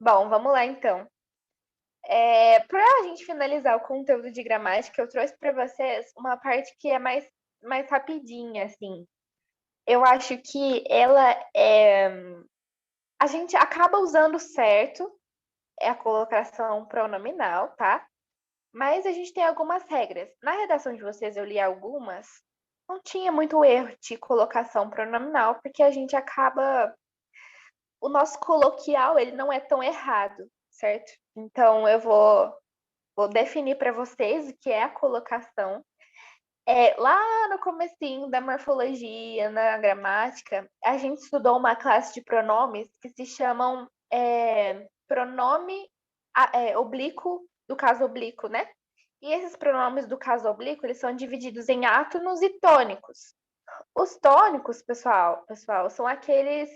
Bom, vamos lá então. Para a gente finalizar o conteúdo de gramática, eu trouxe para vocês uma parte que é mais rapidinha, assim. Eu acho que a gente acaba usando certo, é a colocação pronominal, tá? Mas a gente tem algumas regras. Na redação de vocês eu li algumas, não tinha muito erro de colocação pronominal, porque a gente acaba. O nosso coloquial, ele não é tão errado, certo? Então vou definir para vocês o que é a colocação. Lá no comecinho da morfologia, na gramática, a gente estudou uma classe de pronomes que se chamam pronome oblíquo, do caso oblíquo, né? E esses pronomes do caso oblíquo, eles são divididos em átonos e tônicos. Os tônicos, pessoal, são aqueles...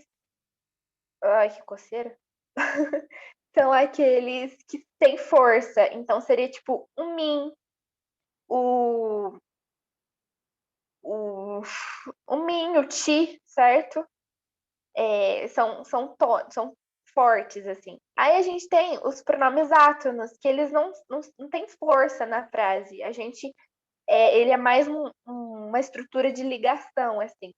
Ai, que coceira. São aqueles que têm força. Então, seria tipo o min, o, o, o min, o ti, certo? São fortes, assim. Aí a gente tem os pronomes átonos, que eles não têm força na frase. Ele é mais uma estrutura de ligação, assim.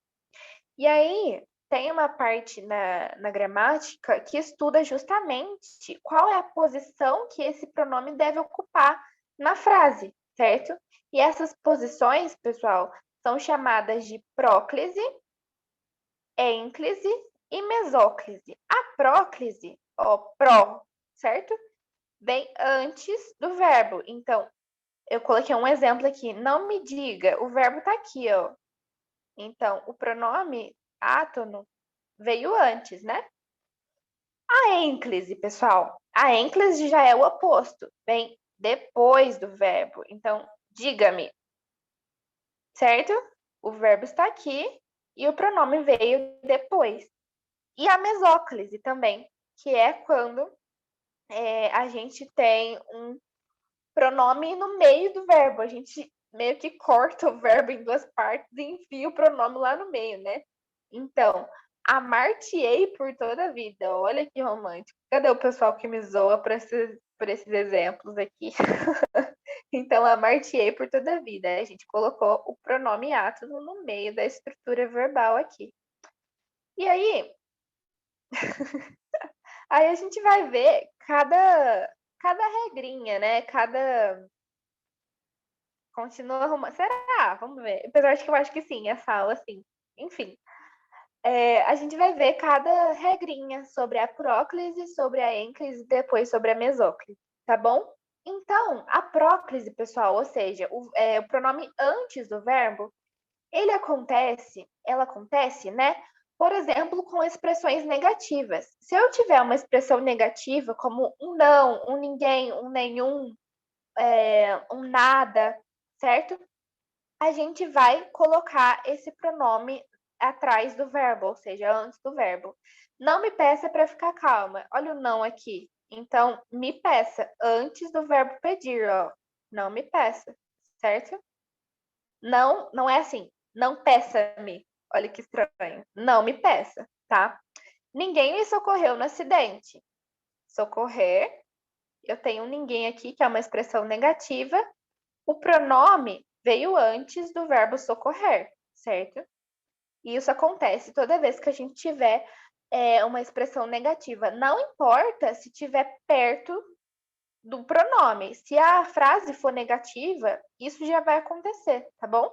E aí tem uma parte na gramática que estuda justamente qual é a posição que esse pronome deve ocupar na frase, certo? E essas posições, pessoal, são chamadas de próclise, ênclise e mesóclise. A próclise, ó, pró, certo? Vem antes do verbo. Então, eu coloquei um exemplo aqui. Não me diga, o verbo tá aqui, ó. Então, o pronome átono veio antes, né? A ênclise, pessoal. A ênclise já é o oposto. Vem depois do verbo. Então, diga-me, certo? O verbo está aqui e o pronome veio depois. E a mesóclise também, que é quando a gente tem um pronome no meio do verbo. A gente meio que corta o verbo em duas partes e enfia o pronome lá no meio, né? Então, amar-te-ei por toda a vida. Olha que romântico. Cadê o pessoal que me zoa por esses exemplos aqui? Então, amar-te-ei por toda a vida. A gente colocou o pronome átono no meio da estrutura verbal aqui. E aí a gente vai ver cada regrinha, né? Continua arrumando. Será? Vamos ver. Apesar de que eu acho que sim, essa aula, sim. Enfim. A gente vai ver cada regrinha sobre a próclise, sobre a ênclise e depois sobre a mesóclise, tá bom? Então, a próclise, pessoal, ou seja, o pronome antes do verbo, ela acontece, né? Por exemplo, com expressões negativas. Se eu tiver uma expressão negativa, como um não, um ninguém, um nenhum, um nada, certo? A gente vai colocar esse pronome atrás do verbo, ou seja, antes do verbo. Não me peça para ficar calma. Olha o não aqui. Então, me peça antes do verbo pedir, ó. Não me peça, certo? Não, não é assim. Não peça-me. Olha que estranho. Não me peça, tá? Ninguém me socorreu no acidente. Socorrer. Eu tenho um ninguém aqui, que é uma expressão negativa. O pronome veio antes do verbo socorrer, certo? E isso acontece toda vez que a gente tiver uma expressão negativa. Não importa se estiver perto do pronome. Se a frase for negativa, isso já vai acontecer, tá bom?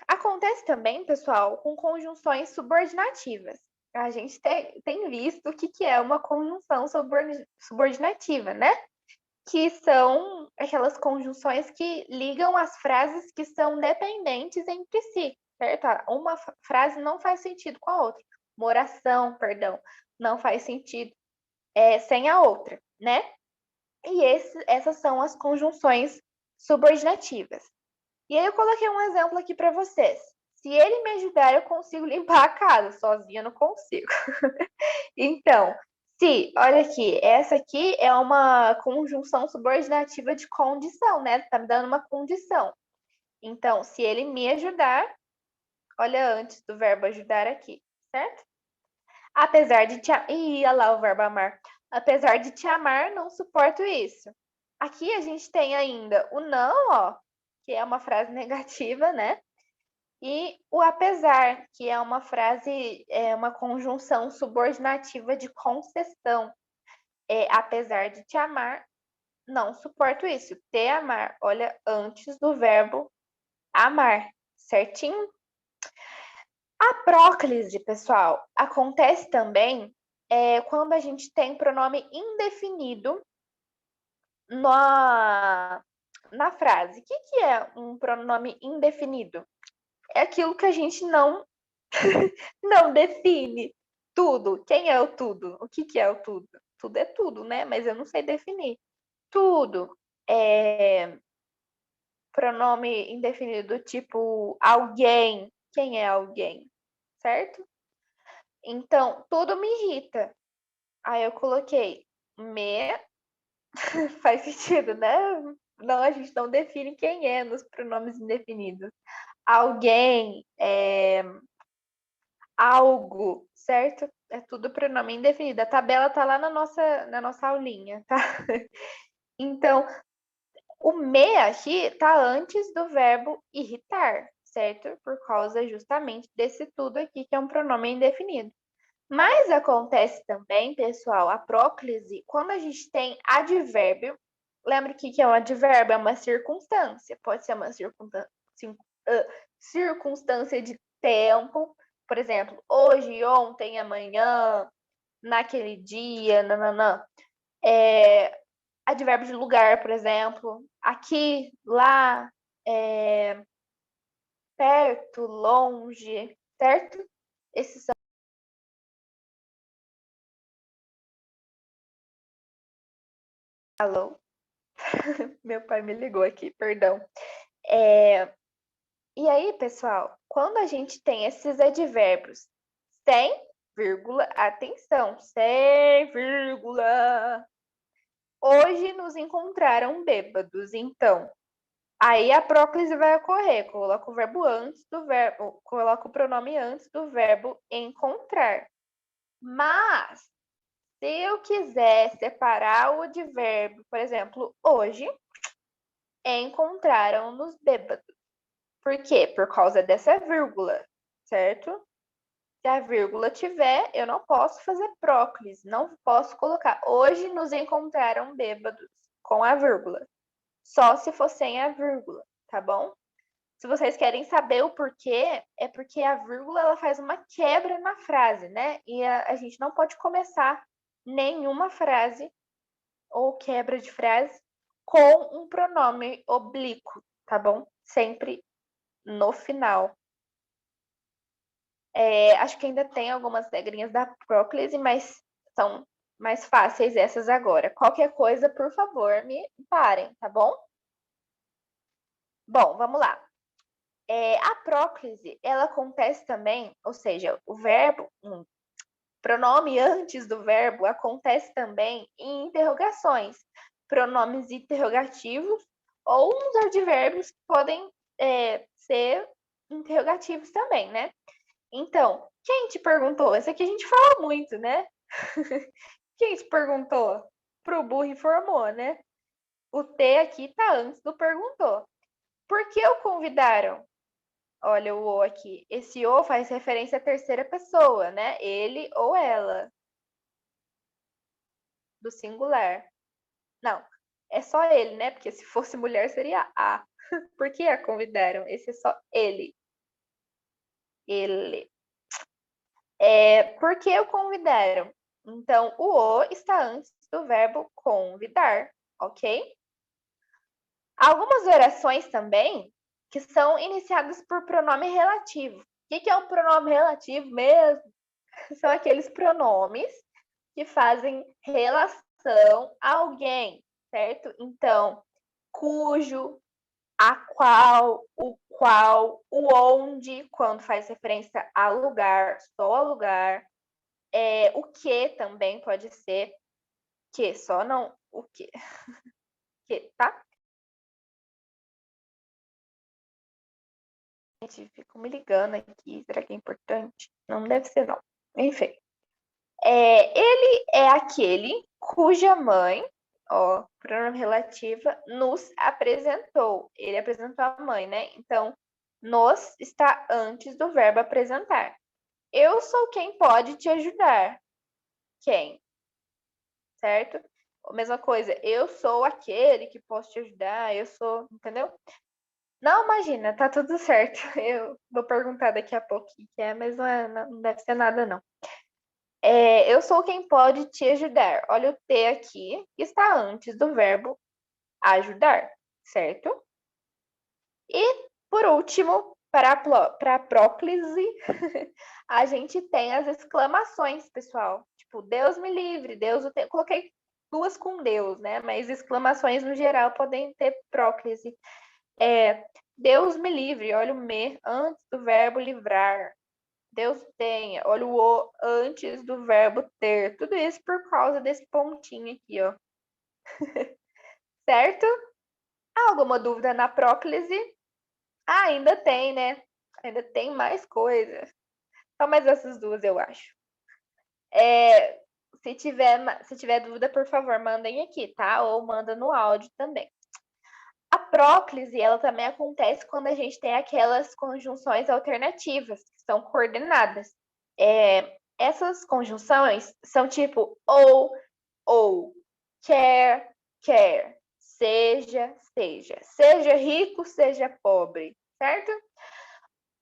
Acontece também, pessoal, com conjunções subordinativas. A gente tem visto o que é uma conjunção subordinativa, né? Que são aquelas conjunções que ligam as frases que são dependentes entre si, certo? Uma frase não faz sentido com a outra. Uma oração, perdão, não faz sentido sem a outra, né? E essas são as conjunções subordinativas. E aí eu coloquei um exemplo aqui para vocês. Se ele me ajudar, eu consigo limpar a casa. Sozinha eu não consigo. Então, se, olha aqui, essa aqui é uma conjunção subordinativa de condição, né? Tá me dando uma condição. Então, se ele me ajudar, olha antes do verbo ajudar aqui, certo? Apesar de te amar. Ih, olha lá o verbo amar. Apesar de te amar, não suporto isso. Aqui a gente tem ainda o não, ó, que é uma frase negativa, né? E o apesar, que é uma frase, é uma conjunção subordinativa de concessão. Apesar de te amar, não suporto isso. Te amar, olha, antes do verbo amar, certinho? A próclise, pessoal, acontece também quando a gente tem pronome indefinido na frase. O que é um pronome indefinido? É aquilo que a gente não define. Tudo. Quem é o tudo? O que é o tudo? Tudo é tudo, né? Mas eu não sei definir. Tudo é pronome indefinido, tipo alguém. Quem é alguém? Certo? Então, tudo me irrita. Aí eu coloquei me, faz sentido, né? Não, a gente não define quem é nos pronomes indefinidos. Alguém, algo, certo? É tudo pronome indefinido. A tabela tá lá na nossa aulinha, tá? Então, o me aqui tá antes do verbo irritar, certo? Por causa justamente desse tudo aqui, que é um pronome indefinido. Mas acontece também, pessoal, a próclise, quando a gente tem advérbio. Lembra que é um advérbio? É uma circunstância. Pode ser uma circunstância de tempo. Por exemplo, hoje, ontem, amanhã, naquele dia, nananã. Advérbio de lugar, por exemplo. Aqui, lá, perto, longe, certo? Esses são. Alô? Meu pai me ligou aqui, perdão. E aí, pessoal, quando a gente tem esses advérbios sem vírgula, atenção, sem vírgula. Hoje nos encontraram bêbados, então. Aí a próclise vai ocorrer. Coloca o verbo antes do verbo, coloca o pronome antes do verbo encontrar. Mas se eu quiser separar o advérbio, por exemplo, hoje encontraram-nos bêbados. Por quê? Por causa dessa vírgula, certo? Se a vírgula tiver, eu não posso fazer próclise, não posso colocar. Hoje nos encontraram bêbados com a vírgula. Só se for sem a vírgula, tá bom? Se vocês querem saber o porquê, é porque a vírgula ela faz uma quebra na frase, né? E a gente não pode começar nenhuma frase ou quebra de frase com um pronome oblíquo, tá bom? Sempre no final. Acho que ainda tem algumas regrinhas da próclise, mas são mais fáceis essas agora. Qualquer coisa, por favor, me parem, tá bom? Bom, vamos lá. A próclise, ela acontece também, ou seja, o verbo, pronome antes do verbo, acontece também em interrogações, pronomes interrogativos ou uns advérbios que podem ser interrogativos também, né? Então, quem te perguntou? Esse aqui a gente fala muito, né? Quem te perguntou? Pro burro informou, né? O T aqui tá antes do perguntou. Por que o convidaram? Olha o O aqui. Esse O faz referência à terceira pessoa, né? Ele ou ela. Do singular. Não, é só ele, né? Porque se fosse mulher seria a. Por que a convidaram? Esse é só ele. Ele. Por que o convidaram? Então, o O está antes do verbo convidar, ok? Algumas orações também que são iniciadas por pronome relativo. O que é um pronome relativo mesmo? São aqueles pronomes que fazem relação a alguém, certo? Então, cujo, a qual, o onde, quando faz referência a lugar, só a lugar. O que também pode ser que, só não o que, tá? Gente, fico me ligando aqui, será que é importante? Não deve ser, não. Enfim. Ele é aquele cuja mãe, ó, pronome relativa, nos apresentou. Ele apresentou a mãe, né? Então, nos está antes do verbo apresentar. Eu sou quem pode te ajudar. Quem? Certo? A mesma coisa, eu sou aquele que posso te ajudar, eu sou, entendeu? Não, imagina, tá tudo certo. Eu vou perguntar daqui a pouco o que é, mas não deve ser nada, não. Eu sou quem pode te ajudar. Olha o T aqui, que está antes do verbo ajudar, certo? E, por último, para a próclise, a gente tem as exclamações, pessoal. Tipo, Deus me livre, Deus o tem. Coloquei duas com Deus, né? Mas exclamações no geral podem ter próclise. Deus me livre, olha o me antes do verbo livrar. Deus tenha, olha o antes do verbo ter. Tudo isso por causa desse pontinho aqui, ó. Certo? Alguma dúvida na próclise? Ainda tem, né? Ainda tem mais coisa. Só mais essas duas, eu acho. Se tiver dúvida, por favor, mandem aqui, tá? Ou manda no áudio também. A próclise, ela também acontece quando a gente tem aquelas conjunções alternativas, que são coordenadas. Essas conjunções são tipo ou, quer, seja, seja rico, seja pobre, certo?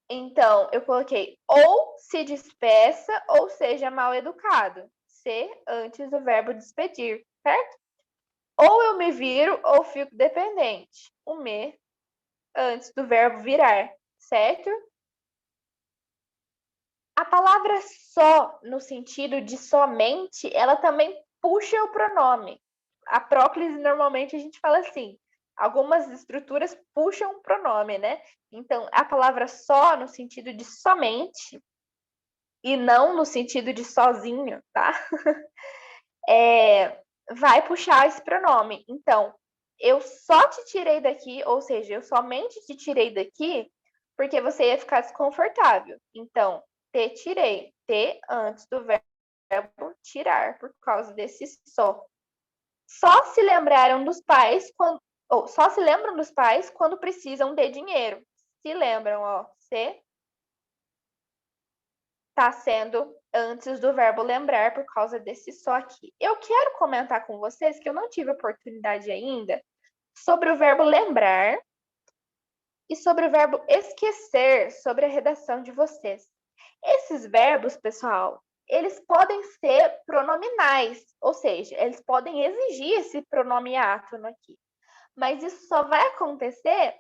Então, eu coloquei ou se despeça ou seja mal educado. Se antes do verbo despedir, certo? Ou eu me viro ou fico dependente. O me antes do verbo virar, certo? A palavra só, no sentido de somente, ela também puxa o pronome. A próclise, normalmente, a gente fala assim. Algumas estruturas puxam o pronome, né? Então, a palavra só, no sentido de somente, e não no sentido de sozinho, tá? Vai puxar esse pronome. Então, eu só te tirei daqui, ou seja, eu somente te tirei daqui porque você ia ficar desconfortável. Então, te tirei. Te antes do verbo tirar, por causa desse só. Só se lembraram dos pais quando. Ou só se lembram dos pais quando precisam de dinheiro. Se lembram, ó. Se está sendo antes do verbo lembrar por causa desse só aqui. Eu quero comentar com vocês que eu não tive oportunidade ainda sobre o verbo lembrar e sobre o verbo esquecer, sobre a redação de vocês. Esses verbos, pessoal, eles podem ser pronominais, ou seja, eles podem exigir esse pronome átono aqui. Mas isso só vai acontecer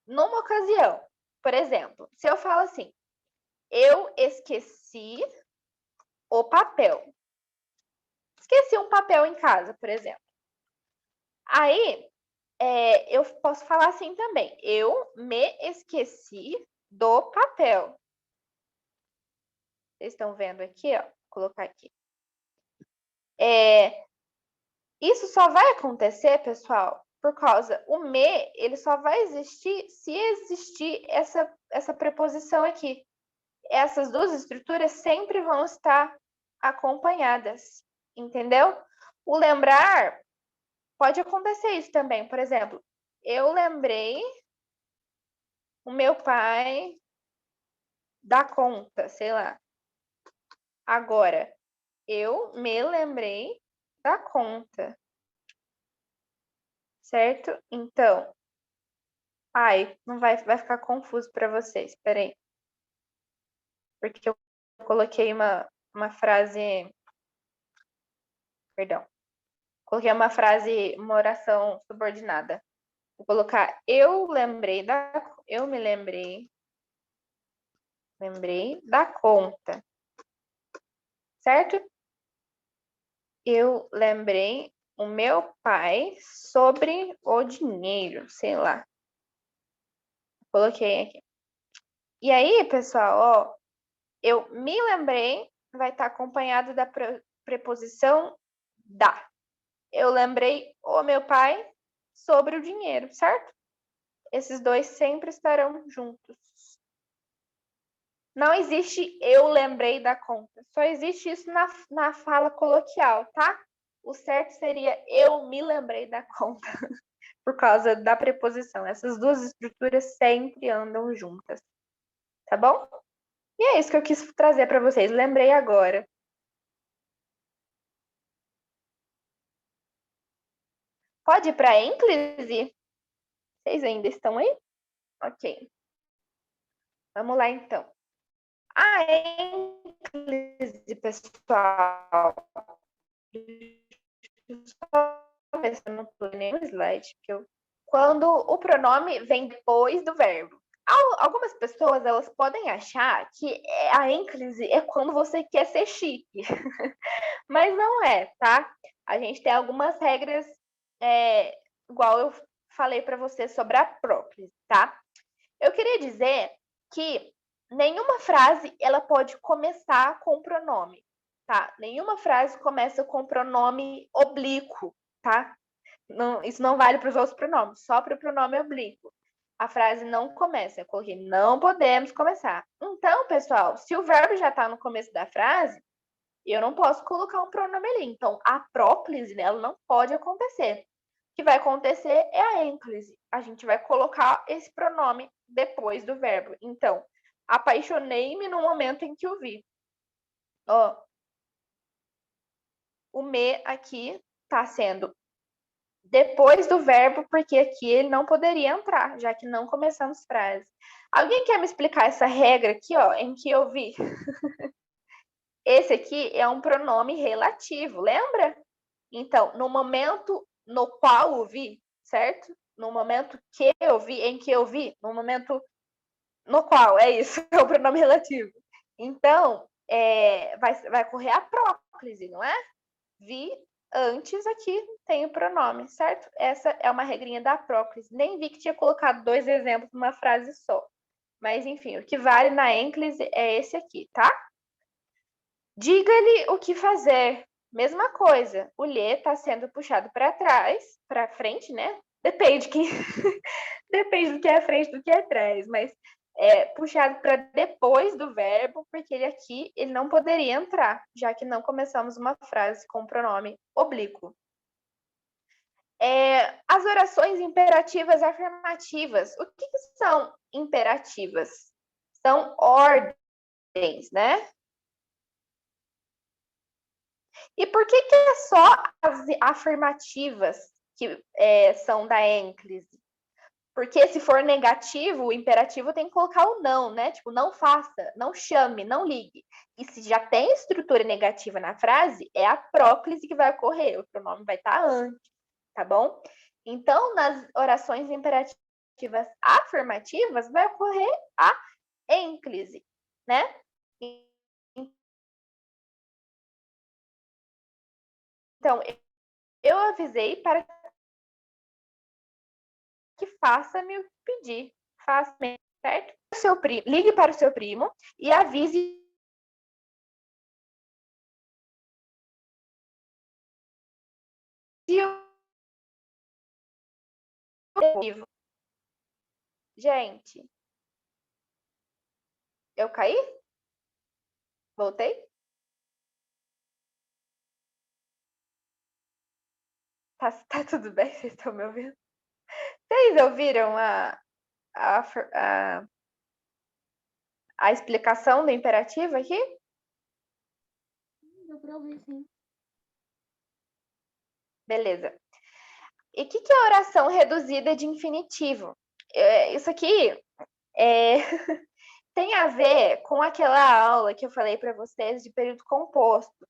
numa ocasião. Por exemplo, se eu falo assim, eu esqueci o papel. Esqueci um papel em casa, por exemplo. Aí, eu posso falar assim também. Eu me esqueci do papel. Vocês estão vendo aqui, ó? Vou colocar aqui. Isso só vai acontecer, pessoal, por causa o me, ele só vai existir se existir essa preposição aqui. Essas duas estruturas sempre vão estar acompanhadas, entendeu? O lembrar pode acontecer isso também. Por exemplo, eu lembrei o meu pai da conta, sei lá. Agora, eu me lembrei da conta. Certo? Então, não vai ficar confuso para vocês. Peraí. Porque eu coloquei uma frase. Perdão. Coloquei uma frase, uma oração subordinada. Vou colocar eu me lembrei da conta. Certo? Eu lembrei o meu pai sobre o dinheiro, sei lá. Coloquei aqui. E aí, pessoal, ó, eu me lembrei vai estar acompanhado da preposição da. Eu lembrei o meu pai sobre o dinheiro, certo? Esses dois sempre estarão juntos. Não existe eu lembrei da conta. Só existe isso na fala coloquial, tá? O certo seria eu me lembrei da conta, por causa da preposição. Essas duas estruturas sempre andam juntas, tá bom? E é isso que eu quis trazer para vocês. Lembrei agora. Pode ir para ênclise? Vocês ainda estão aí? Ok. Vamos lá, então. A ênclise, pessoal. Só ver se eu não estou em nenhum slide. Quando o pronome vem depois do verbo. Algumas pessoas elas podem achar que a ênclise é quando você quer ser chique. Mas não é, tá? A gente tem algumas regras, igual eu falei para você sobre a próclise, tá? Eu queria dizer que nenhuma frase ela pode começar com pronome, tá? Nenhuma frase começa com pronome oblíquo, tá? Não, isso não vale para os outros pronomes, só para o pronome oblíquo. A frase não começa, eu coloquei não podemos começar. Então, pessoal, se o verbo já está no começo da frase, eu não posso colocar um pronome ali. Então, a próclise dela não pode acontecer. O que vai acontecer é a ênclise. A gente vai colocar esse pronome depois do verbo. Então, apaixonei-me no momento em que o vi. Ó, o me aqui está sendo depois do verbo, porque aqui ele não poderia entrar, já que não começamos frases. Alguém quer me explicar essa regra aqui, ó, em que eu vi? Esse aqui é um pronome relativo, lembra? Então, no momento no qual eu vi, certo? No momento que eu vi, em que eu vi, no momento no qual, é isso, é o pronome relativo. Então, vai correr a próclise, não é? Vi antes aqui tem o pronome, certo? Essa é uma regrinha da próclise. Nem vi que tinha colocado 2 exemplos numa frase só. Mas, enfim, o que vale na ênclise é esse aqui, tá? Diga-lhe o que fazer. Mesma coisa. O lhe está sendo puxado para trás, para frente, né? Depende que depende do que é frente do que é atrás, mas puxado para depois do verbo, porque ele aqui ele não poderia entrar, já que não começamos uma frase com pronome oblíquo. As orações imperativas afirmativas. O que são imperativas? São ordens, né? E por que é só as afirmativas que são da ênclise? Porque se for negativo, o imperativo tem que colocar o não, né? Tipo, não faça, não chame, não ligue. E se já tem estrutura negativa na frase, é a próclise que vai ocorrer, o pronome vai estar antes, tá bom? Então, nas orações imperativas afirmativas, vai ocorrer a ênclise, né? Então, eu avisei para que faça-me o pedir. Faça-me, certo? Ligue para o seu primo e avise vivo. Gente, eu caí? Voltei? Tá tudo bem? Vocês estão me ouvindo? Vocês ouviram a explicação do imperativo aqui? Deu pra ouvir, sim. Beleza. E o que é oração reduzida de infinitivo? Isso aqui tem a ver com aquela aula que eu falei para vocês de período composto,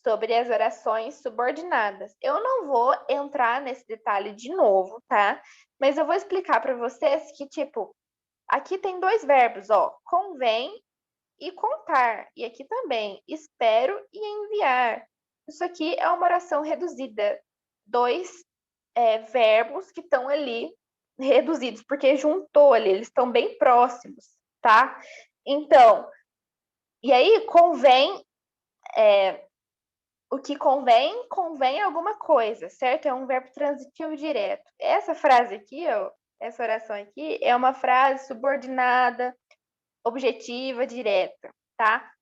sobre as orações subordinadas. Eu não vou entrar nesse detalhe de novo, tá? Mas eu vou explicar para vocês que, tipo, aqui tem 2 verbos, ó, convém e contar. E aqui também, espero e enviar. Isso aqui é uma oração reduzida. 2 verbos que estão ali reduzidos, porque juntou ali, eles estão bem próximos, tá? Então, e aí convém, o que convém alguma coisa, certo? É um verbo transitivo direto. Essa frase aqui, ó, essa oração aqui, é uma frase subordinada, objetiva, direta, tá?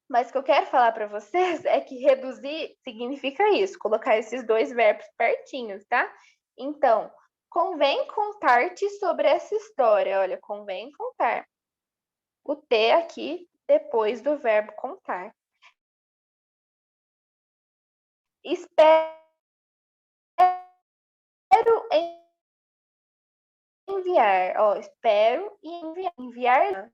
Mas o que eu quero falar para vocês é que reduzir significa isso, colocar esses dois verbos pertinhos, tá? Então, convém contar-te sobre essa história. Olha, convém contar. O T aqui depois do verbo contar. Espero enviar. Ó, espero e enviar. Enviar.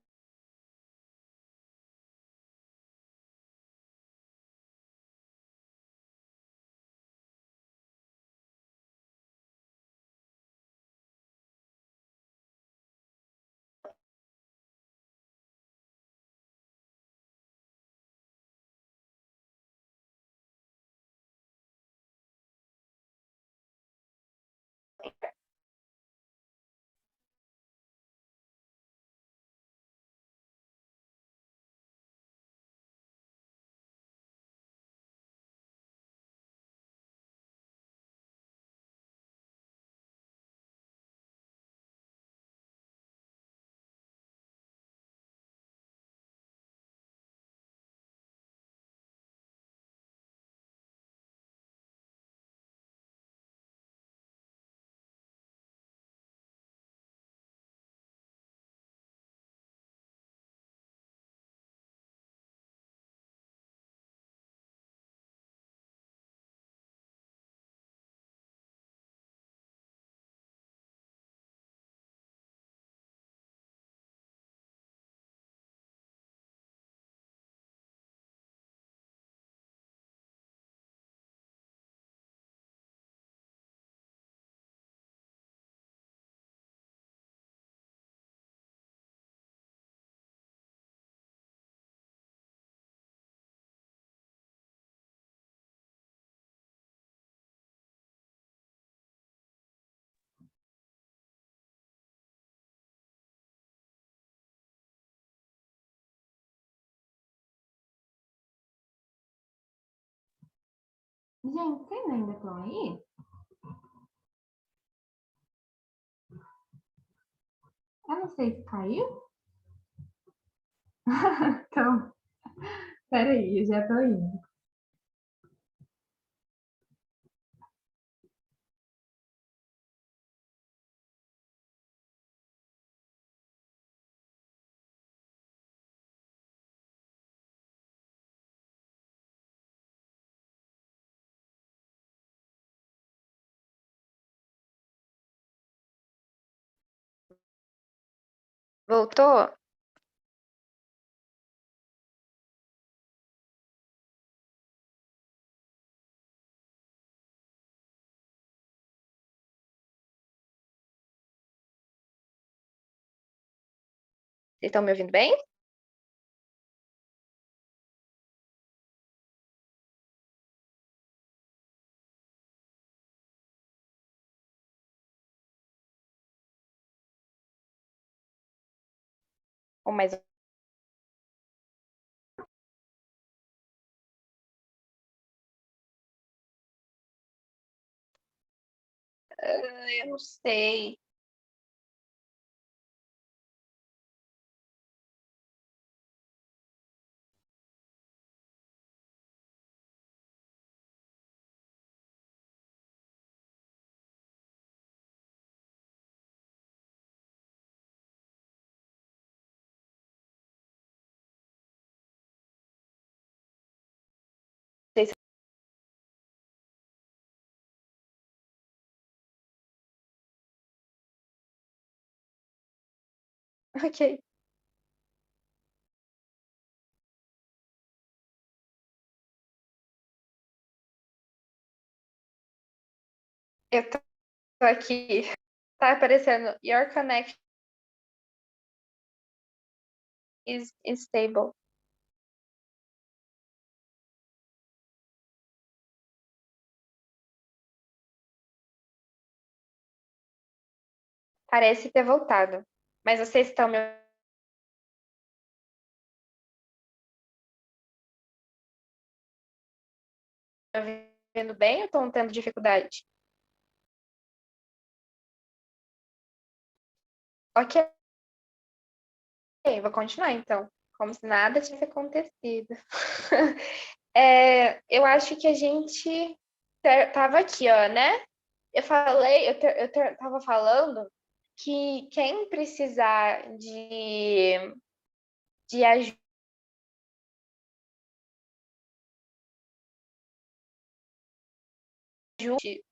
Gente, vocês ainda estão aí? Eu não sei se caiu. Então, peraí, eu já tô indo. Voltou? Vocês estão me ouvindo bem? Ou mais eu não sei. Vocês- Ok. Eu tô aqui. Tá aparecendo. Your connection is unstable. Parece ter voltado. Mas vocês estão me ouvindo bem ou estão tendo dificuldade? Ok. vou continuar então, como se nada tivesse acontecido. Eu acho que a gente tava aqui, ó, né? Eu tava falando que quem precisar de ajuda,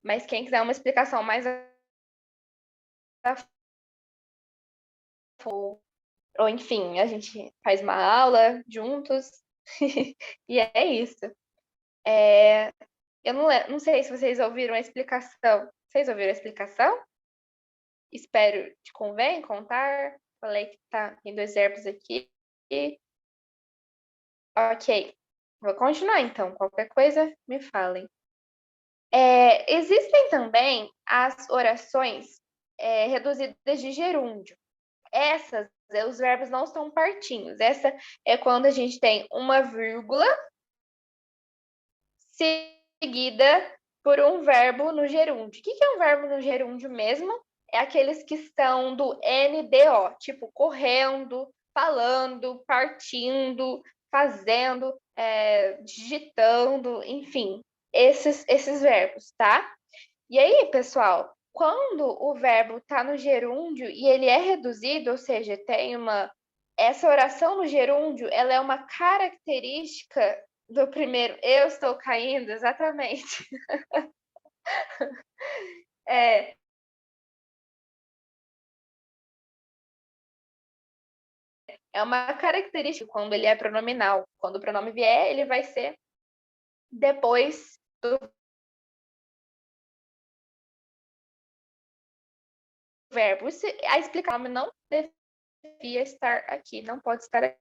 mas quem quiser uma explicação mais ou enfim, a gente faz uma aula juntos e é isso. Eu não sei se vocês ouviram a explicação. Vocês ouviram a explicação? Espero te convém contar. Falei que tem 2 verbos aqui. Ok. Vou continuar então. Qualquer coisa, me falem. Existem também as orações reduzidas de gerúndio. Essas, os verbos não são partinhos. Essa é quando a gente tem uma vírgula seguida por um verbo no gerúndio. O que é um verbo no gerúndio mesmo? É aqueles que estão do NDO, tipo correndo, falando, partindo, fazendo, digitando, enfim, esses verbos, tá? E aí, pessoal, quando o verbo está no gerúndio e ele é reduzido, ou seja, essa oração no gerúndio, ela é uma característica do primeiro eu estou caindo, exatamente. É, é uma característica quando ele é pronominal. Quando o pronome vier, ele vai ser depois do verbo. A explicação não devia estar aqui, não pode estar aqui.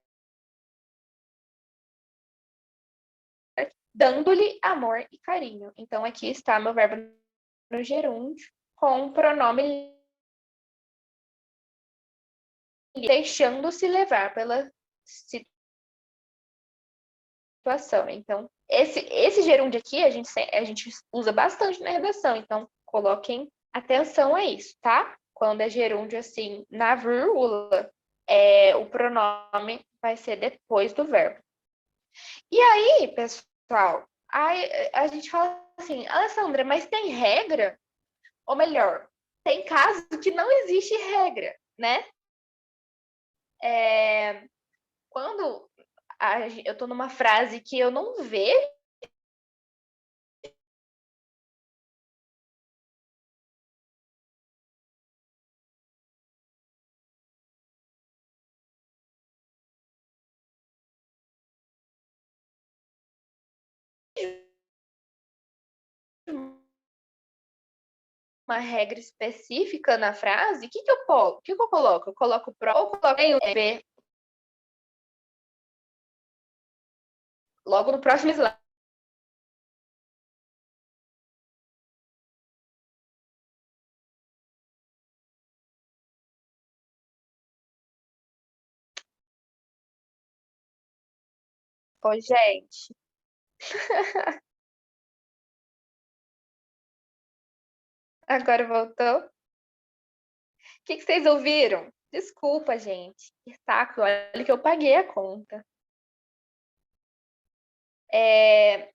Dando-lhe amor e carinho. Então, aqui está meu verbo no gerúndio com o pronome deixando-se levar pela situação. Então, esse gerúndio aqui a gente usa bastante na redação, então coloquem atenção a isso, tá? Quando é gerúndio assim, na vírgula, o pronome vai ser depois do verbo. E aí, pessoal, a gente fala assim, Alessandra, mas tem regra? Ou melhor, tem caso que não existe regra, né? Quando eu tô numa frase que eu não vejo uma regra específica na frase, o que eu coloco? O que eu coloco? Eu coloco pro ou coloco ver logo no próximo slide. Ô, gente, agora voltou. O que vocês ouviram? Desculpa, gente. Que saco, olha que eu paguei a conta.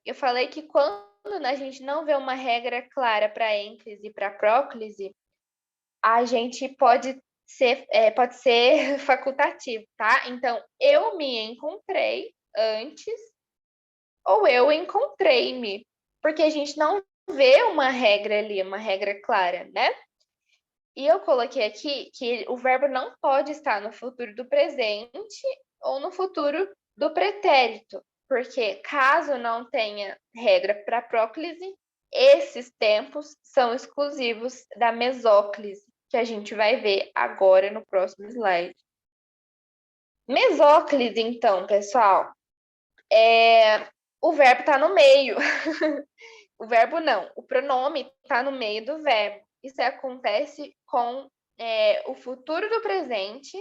Eu falei que quando a gente não vê uma regra clara para ênclise e para próclise, a gente pode ser facultativo, tá? Então, eu me encontrei antes ou eu encontrei-me, porque a gente não vê uma regra ali, uma regra clara, né? E eu coloquei aqui que o verbo não pode estar no futuro do presente ou no futuro do pretérito, porque caso não tenha regra para próclise, esses tempos são exclusivos da mesóclise, que a gente vai ver agora no próximo slide. Mesóclise, então, pessoal, o verbo está no meio. O verbo não, o pronome está no meio do verbo. Isso acontece com o futuro do presente,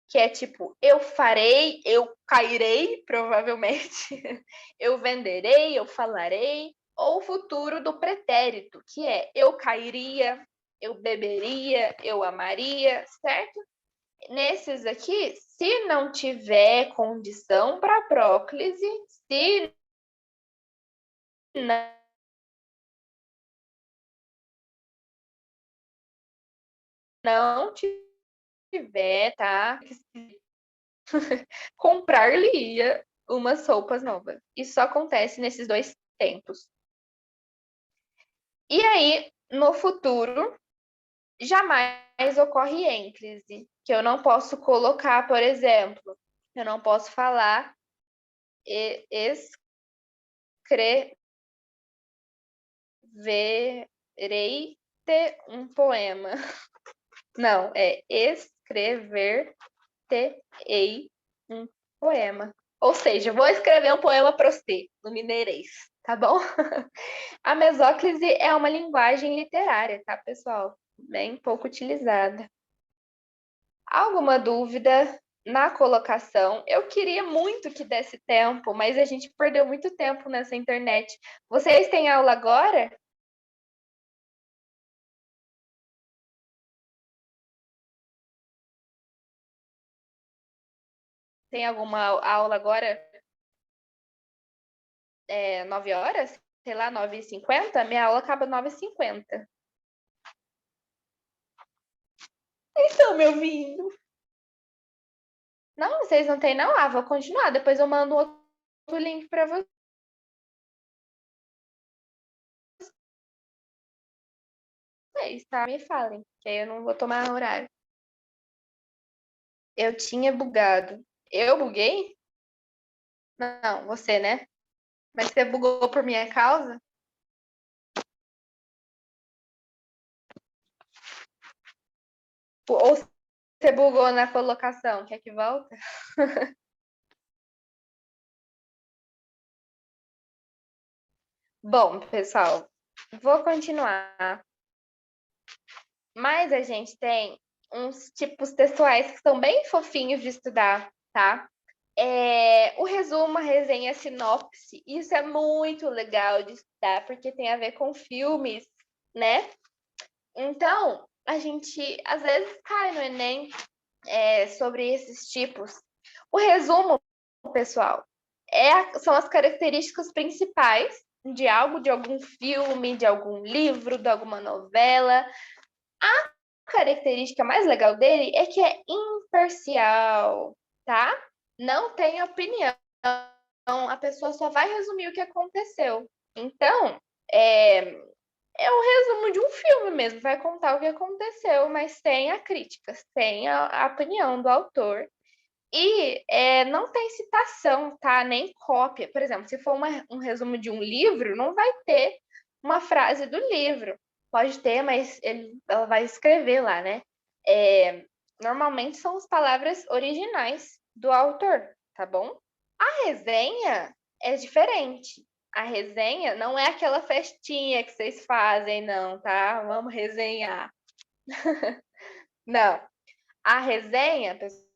que é tipo, eu farei, eu cairei, provavelmente, eu venderei, eu falarei, ou o futuro do pretérito, que é eu cairia, eu beberia, eu amaria, certo? Nesses aqui, se não tiver condição para próclise, se não tiver, tá? Comprar-lhe umas roupas novas. Isso só acontece nesses 2 tempos. E aí, no futuro, jamais ocorre ênclise, que eu não posso colocar, por exemplo, eu não posso falar escreverei-te um poema. Não, é escrever-te-ei um poema. Ou seja, vou escrever um poema para você, no mineirês, tá bom? A mesóclise é uma linguagem literária, tá, pessoal? Bem pouco utilizada. Alguma dúvida na colocação? Eu queria muito que desse tempo, mas a gente perdeu muito tempo nessa internet. Vocês têm aula agora? Tem alguma aula agora? 9 horas? Sei lá, 9h50? Minha aula acaba 9h50. Vocês estão me ouvindo? Não, vocês não têm, não? Ah, vou continuar. Depois eu mando outro link para vocês, tá? Me falem, que aí eu não vou tomar horário. Eu tinha bugado. Eu buguei? Não, você, né? Mas você bugou por minha causa? Ou você bugou na colocação? Quer que volta? Bom, pessoal, vou continuar. Mas a gente tem uns tipos textuais que são bem fofinhos de estudar, tá? O resumo, a resenha, a sinopse, isso é muito legal de estudar, porque tem a ver com filmes, né? Então, a gente às vezes cai no Enem sobre esses tipos. O resumo, pessoal, são as características principais de algo, de algum filme, de algum livro, de alguma novela. A característica mais legal dele é que é imparcial, tá? Não tem opinião. A pessoa só vai resumir o que aconteceu. Então, é um resumo de um filme mesmo, vai contar o que aconteceu, mas sem a crítica, sem a opinião do autor. E não tem citação, tá? Nem cópia. Por exemplo, se for um resumo de um livro, não vai ter uma frase do livro. Pode ter, mas ela vai escrever lá, né? Normalmente são as palavras originais do autor, tá bom? A resenha é diferente. A resenha não é aquela festinha que vocês fazem, não, tá? Vamos resenhar. Não. A resenha, pessoal,